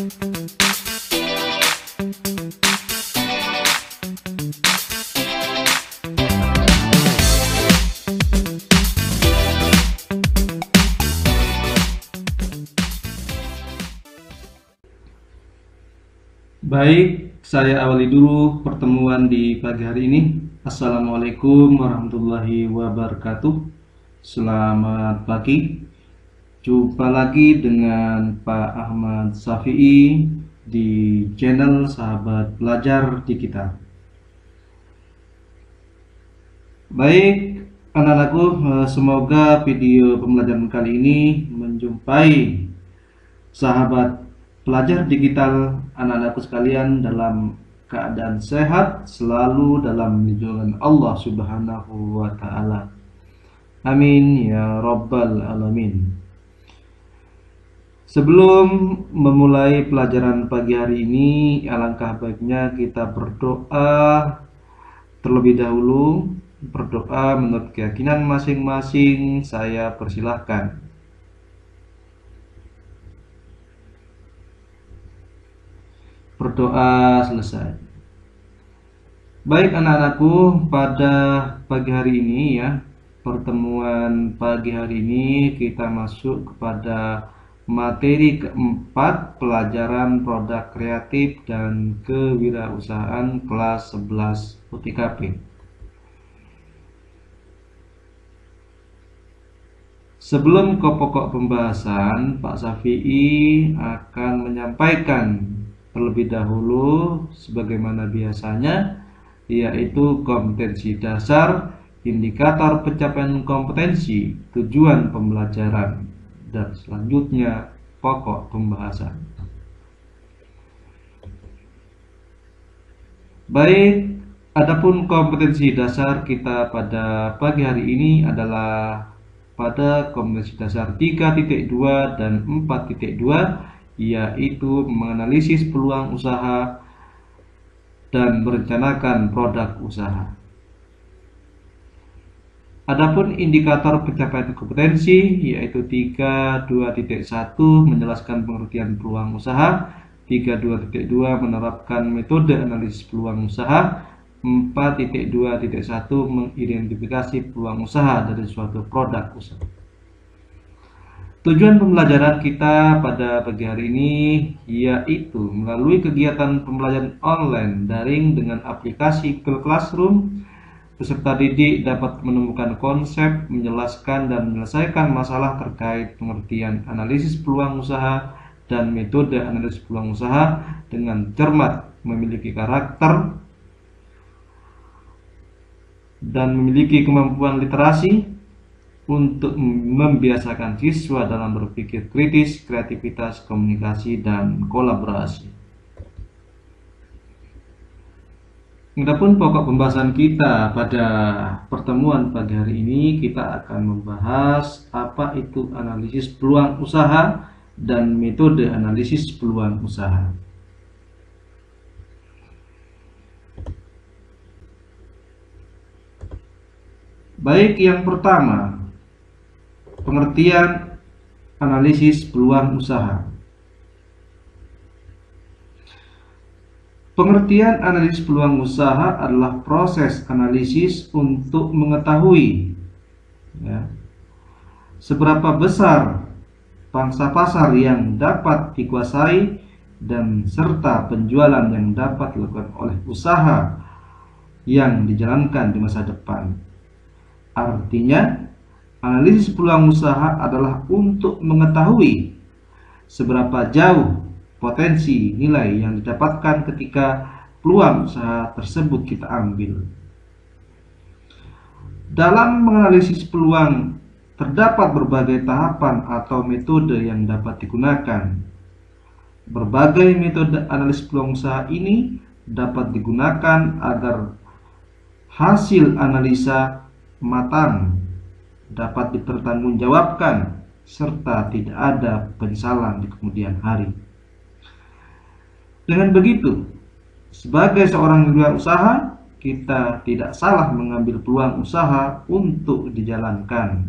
Baik, saya awali dulu pertemuan di pagi hari ini. Assalamualaikum warahmatullahi wabarakatuh. Selamat pagi. Jumpa lagi dengan Pak Ahmad Syafi'i di channel Sahabat Belajar Digital. Baik, anak-anakku, semoga video pembelajaran kali ini menjumpai sahabat pelajar digital anak-anakku sekalian dalam keadaan sehat, selalu dalam lindungan Allah Subhanahu wa Ta'ala. Amin ya Rabbal Alamin. Sebelum memulai pelajaran pagi hari ini, alangkah baiknya kita berdoa terlebih dahulu. Berdoa menurut keyakinan masing-masing. Saya persilahkan. Berdoa selesai. Baik anak-anakku, pada pagi hari ini ya, pertemuan pagi hari ini kita masuk kepada materi keempat, pelajaran produk kreatif dan kewirausahaan kelas 11 UTKP. Sebelum ke pokok pembahasan, Pak Syafi'i akan menyampaikan terlebih dahulu sebagaimana biasanya, yaitu kompetensi dasar, indikator pencapaian kompetensi, tujuan pembelajaran, dan selanjutnya pokok pembahasan. Baik, adapun kompetensi dasar kita pada pagi hari ini adalah pada kompetensi dasar 3.2 dan 4.2, yaitu menganalisis peluang usaha dan merencanakan produk usaha. Adapun indikator pencapaian kompetensi yaitu 3.2.1 menjelaskan pengertian peluang usaha, 3.2.2 menerapkan metode analisis peluang usaha, 4.2.1 mengidentifikasi peluang usaha dari suatu produk usaha. Tujuan pembelajaran kita pada pagi hari ini yaitu melalui kegiatan pembelajaran online daring dengan aplikasi Google Classroom, peserta didik dapat menemukan konsep, menjelaskan dan menyelesaikan masalah terkait pengertian analisis peluang usaha dan metode analisis peluang usaha dengan cermat, memiliki karakter dan memiliki kemampuan literasi untuk membiasakan siswa dalam berpikir kritis, kreativitas, komunikasi, dan kolaborasi. Adapun pokok pembahasan kita pada pertemuan pagi hari ini, kita akan membahas apa itu analisis peluang usaha dan metode analisis peluang usaha. Baik, yang pertama, pengertian analisis peluang usaha. Pengertian analisis peluang usaha adalah proses analisis untuk mengetahui seberapa besar pangsa pasar yang dapat dikuasai dan serta penjualan yang dapat dilakukan oleh usaha yang dijalankan di masa depan. Artinya, analisis peluang usaha adalah untuk mengetahui seberapa jauh potensi nilai yang didapatkan ketika peluang usaha tersebut kita ambil. Dalam menganalisis peluang, terdapat berbagai tahapan atau metode yang dapat digunakan. Berbagai metode analisis peluang usaha ini dapat digunakan agar hasil analisa matang, dapat dipertanggungjawabkan, serta tidak ada penyesalan di kemudian hari. Dengan begitu, sebagai seorang wirausaha, kita tidak salah mengambil peluang usaha untuk dijalankan.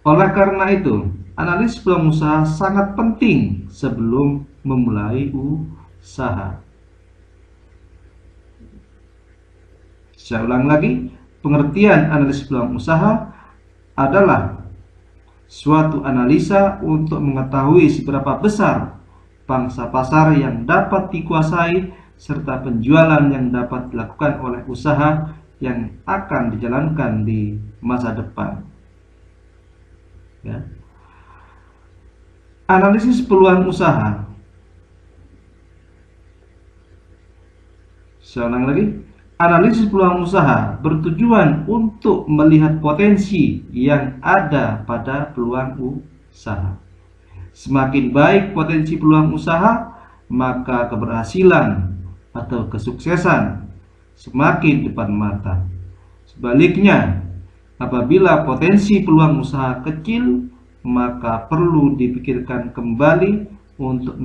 Oleh karena itu, analisis peluang usaha sangat penting sebelum memulai usaha. Saya ulang lagi, pengertian analisis peluang usaha adalah suatu analisa untuk mengetahui seberapa besar pangsa pasar yang dapat dikuasai serta penjualan yang dapat dilakukan oleh usaha yang akan dijalankan di masa depan. Ya. Analisis peluang usaha. Saya ulang lagi. Analisis peluang usaha bertujuan untuk melihat potensi yang ada pada peluang usaha. Semakin baik potensi peluang usaha, maka keberhasilan atau kesuksesan semakin depan mata. Sebaliknya, apabila potensi peluang usaha kecil, maka perlu dipikirkan kembali untuk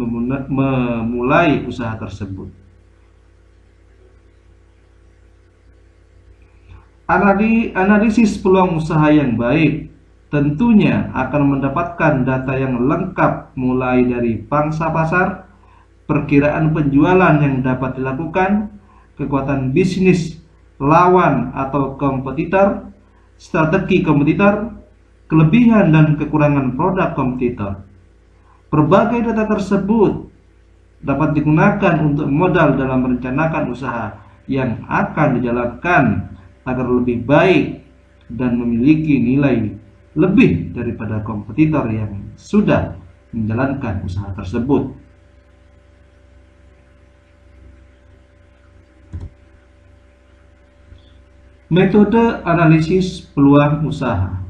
memulai usaha tersebut. Analisis peluang usaha yang baik tentunya akan mendapatkan data yang lengkap mulai dari pangsa pasar, perkiraan penjualan yang dapat dilakukan, kekuatan bisnis lawan atau kompetitor, strategi kompetitor, kelebihan dan kekurangan produk kompetitor. Berbagai data tersebut dapat digunakan untuk modal dalam merencanakan usaha yang akan dijalankan agar lebih baik dan memiliki nilai lebih daripada kompetitor yang sudah menjalankan usaha tersebut. Metode analisis peluang usaha.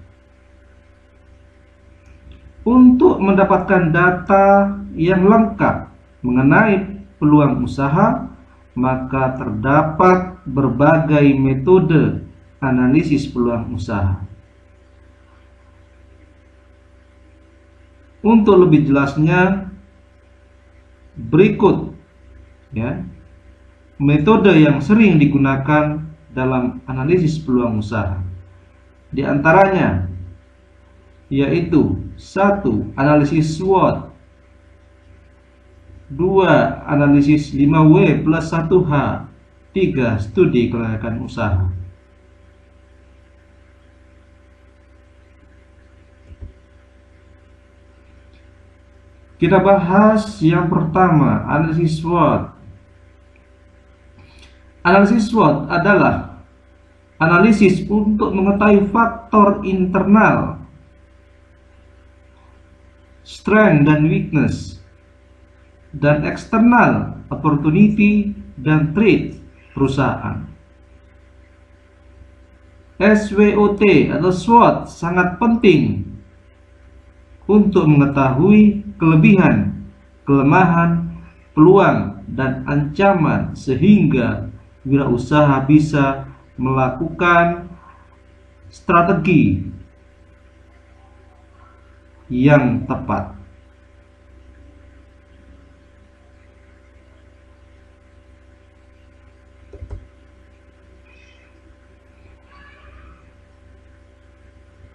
Untuk mendapatkan data yang lengkap mengenai peluang usaha, maka terdapat berbagai metode analisis peluang usaha. Untuk lebih jelasnya, berikut ya metode yang sering digunakan dalam analisis peluang usaha. Di antaranya yaitu 1. Analisis SWOT, 2. Analisis 5W plus 1H, 3. Studi kelayakan usaha. Kita bahas yang pertama, analisis SWOT. Analisis SWOT adalah analisis untuk mengetahui faktor internal, strength dan weakness, dan eksternal, opportunity dan threat perusahaan. SWOT atau SWOT sangat penting untuk mengetahui kelebihan, kelemahan, peluang, dan ancaman sehingga wirausaha bisa melakukan strategi yang tepat.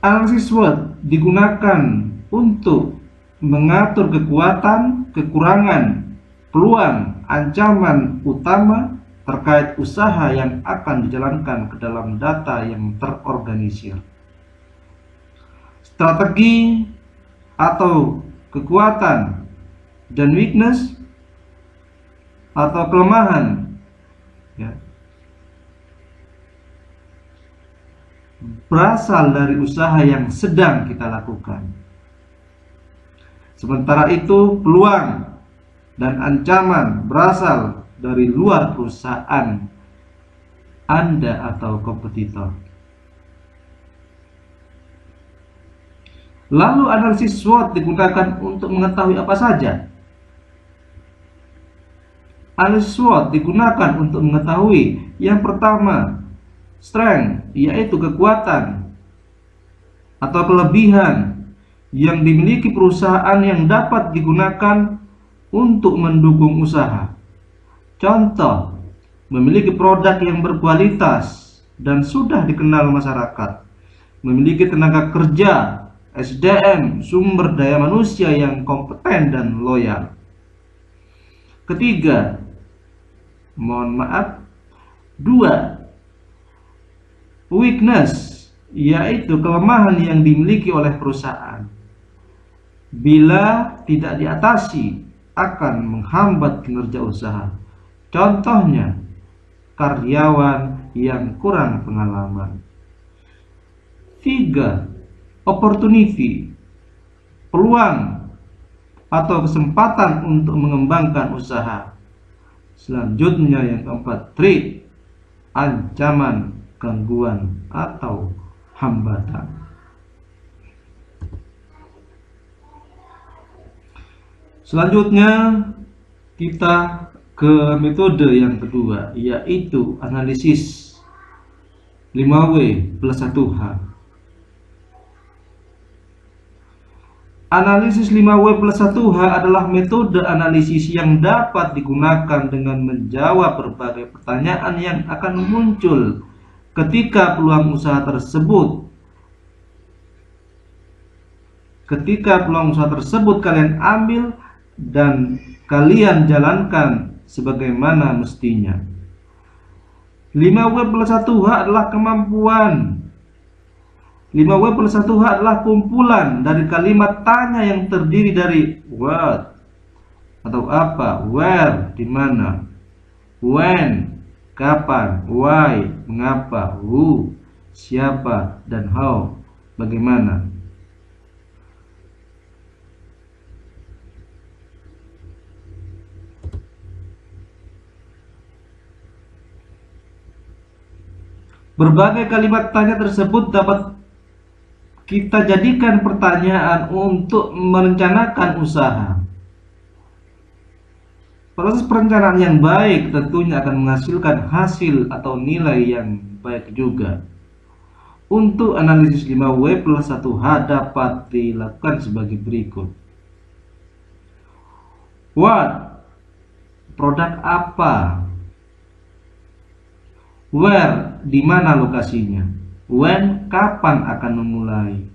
Analisis SWOT digunakan untuk mengatur kekuatan, kekurangan, peluang, ancaman utama terkait usaha yang akan dijalankan ke dalam data yang terorganisir. Strategi atau kekuatan dan weakness atau kelemahan ya, berasal dari usaha yang sedang kita lakukan. Sementara itu peluang dan ancaman berasal dari luar perusahaan Anda atau kompetitor. Lalu analisis SWOT digunakan untuk mengetahui apa saja? Analisis SWOT digunakan untuk mengetahui yang pertama, strength, yaitu kekuatan atau kelebihan yang dimiliki perusahaan yang dapat digunakan untuk mendukung usaha. Contoh, memiliki produk yang berkualitas dan sudah dikenal masyarakat, memiliki tenaga kerja SDM, sumber daya manusia yang kompeten dan loyal. Ketiga, dua, weakness, yaitu kelemahan yang dimiliki oleh perusahaan. Bila tidak diatasi, akan menghambat kinerja usaha. Contohnya, karyawan yang kurang pengalaman. 3. Opportunity, peluang atau kesempatan untuk mengembangkan usaha. Selanjutnya yang keempat, threat, ancaman, gangguan atau hambatan. Selanjutnya kita ke metode yang kedua, yaitu analisis 5W+1H. Analisis 5W+1H adalah metode analisis yang dapat digunakan dengan menjawab berbagai pertanyaan yang akan muncul ketika peluang usaha tersebut kalian ambil dan kalian jalankan sebagaimana mestinya. 5W+1H adalah kemampuan. 5W+1H adalah kumpulan dari kalimat tanya yang terdiri dari what atau apa, where di mana, when kapan, why mengapa, who siapa, dan how bagaimana. Berbagai kalimat tanya tersebut dapat kita jadikan pertanyaan untuk merencanakan usaha. Proses perencanaan yang baik tentunya akan menghasilkan hasil atau nilai yang baik juga. Untuk analisis 5W+1H dapat dilakukan sebagai berikut. What, produk apa? Where, di mana lokasinya? When, kapan akan memulai?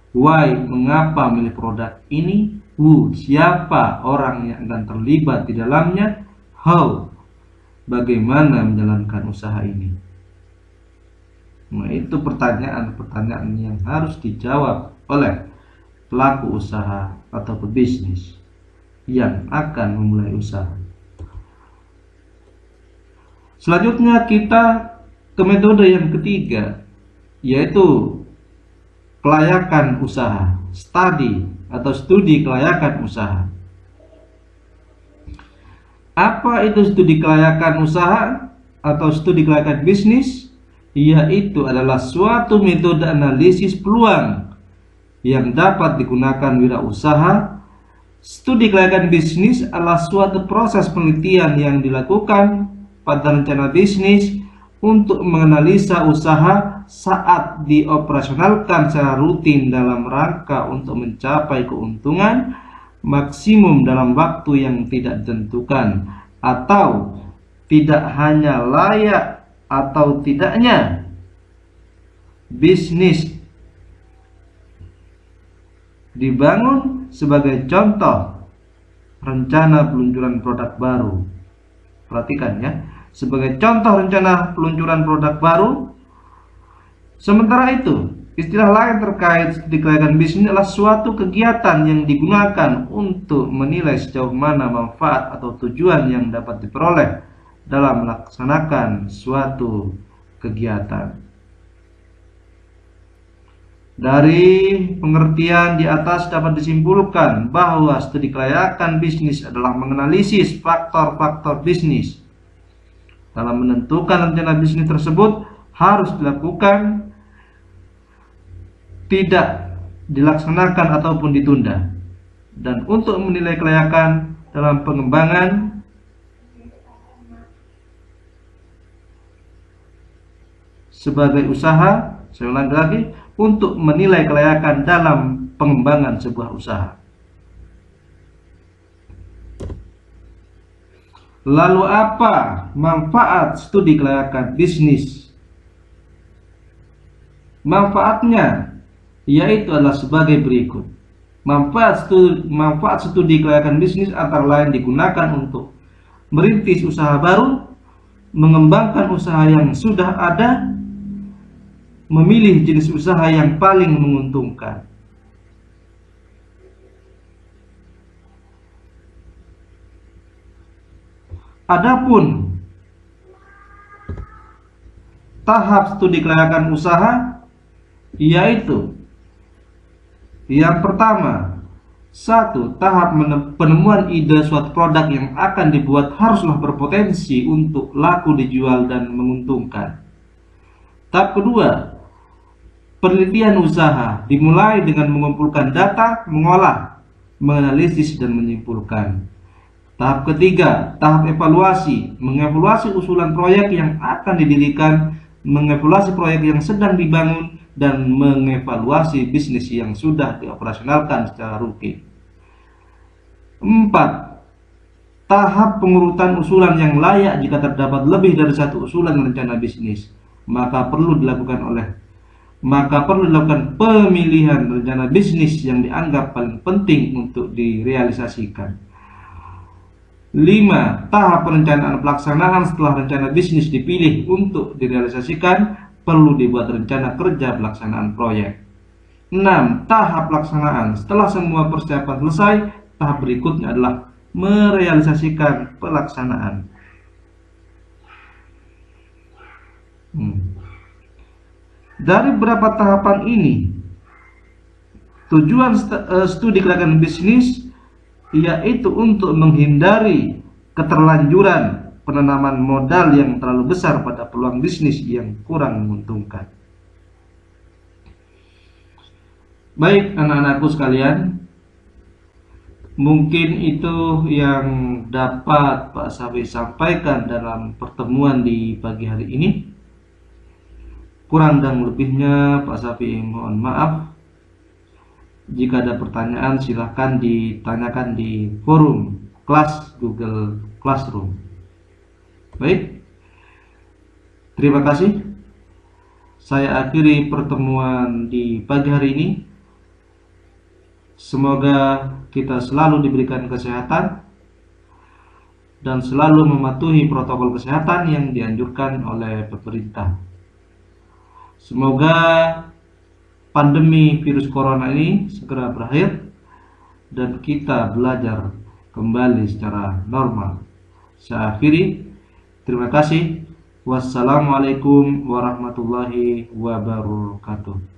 Why, mengapa milih produk ini? Who, siapa orang yang akan terlibat di dalamnya? How, bagaimana menjalankan usaha ini? Nah, itu pertanyaan-pertanyaan yang harus dijawab oleh pelaku usaha atau pebisnis yang akan memulai usaha. Selanjutnya kita ke metode yang ketiga, yaitu kelayakan usaha, studi kelayakan usaha. Apa itu studi kelayakan usaha atau studi kelayakan bisnis? Yaitu adalah suatu metode analisis peluang yang dapat digunakan wirausaha. Studi kelayakan bisnis adalah suatu proses penelitian yang dilakukan pada rencana bisnis untuk menganalisa usaha saat dioperasionalkan secara rutin dalam rangka untuk mencapai keuntungan maksimum dalam waktu yang tidak ditentukan, atau tidak hanya layak atau tidaknya bisnis dibangun. Sebagai contoh, rencana peluncuran produk baru. Perhatikan ya, sebagai contoh rencana peluncuran produk baru. Sementara itu, istilah lain terkait studi kelayakan bisnis adalah suatu kegiatan yang digunakan untuk menilai sejauh mana manfaat atau tujuan yang dapat diperoleh dalam melaksanakan suatu kegiatan. Dari pengertian di atas dapat disimpulkan bahwa studi kelayakan bisnis adalah menganalisis faktor-faktor bisnis. Dalam menentukan rencana bisnis tersebut harus dilakukan, tidak dilaksanakan ataupun ditunda. Dan untuk menilai kelayakan dalam pengembangan sebagai usaha, saya ulangi lagi, untuk menilai kelayakan dalam pengembangan sebuah usaha. Lalu apa manfaat studi kelayakan bisnis? Manfaatnya yaitu adalah sebagai berikut. Manfaat studi kelayakan bisnis antara lain digunakan untuk merintis usaha baru, mengembangkan usaha yang sudah ada, memilih jenis usaha yang paling menguntungkan. Adapun tahap studi kelayakan usaha, yaitu yang pertama, 1. Tahap penemuan ide suatu produk yang akan dibuat haruslah berpotensi untuk laku dijual dan menguntungkan. Tahap kedua, penelitian usaha dimulai dengan mengumpulkan data, mengolah, menganalisis, dan menyimpulkan. Tahap ketiga, tahap evaluasi, mengevaluasi usulan proyek yang akan didirikan, mengevaluasi proyek yang sedang dibangun, dan mengevaluasi bisnis yang sudah dioperasionalkan secara rutin. 4. Tahap pengurutan usulan yang layak. Jika terdapat lebih dari satu usulan rencana bisnis, maka perlu dilakukan pemilihan rencana bisnis yang dianggap paling penting untuk direalisasikan. 5. Tahap perencanaan pelaksanaan. Setelah rencana bisnis dipilih untuk direalisasikan, perlu dibuat rencana kerja pelaksanaan proyek. 6. Tahap pelaksanaan. Setelah semua persiapan selesai, tahap berikutnya adalah merealisasikan pelaksanaan. Dari beberapa tahapan ini, tujuan studi kelayakan bisnis yaitu untuk menghindari keterlanjuran penanaman modal yang terlalu besar pada peluang bisnis yang kurang menguntungkan. Baik anak-anakku sekalian, mungkin itu yang dapat Pak Safi sampaikan dalam pertemuan di pagi hari ini. Kurang dan lebihnya Pak Safi mohon maaf. Jika ada pertanyaan silahkan ditanyakan di forum kelas Google Classroom. Baik, terima kasih. Saya akhiri pertemuan di pagi hari ini. Semoga kita selalu diberikan kesehatan dan selalu mematuhi protokol kesehatan yang dianjurkan oleh pemerintah. Semoga pandemi virus corona ini segera berakhir dan kita belajar kembali secara normal. Saya akhiri. Terima kasih. Wassalamualaikum warahmatullahi wabarakatuh.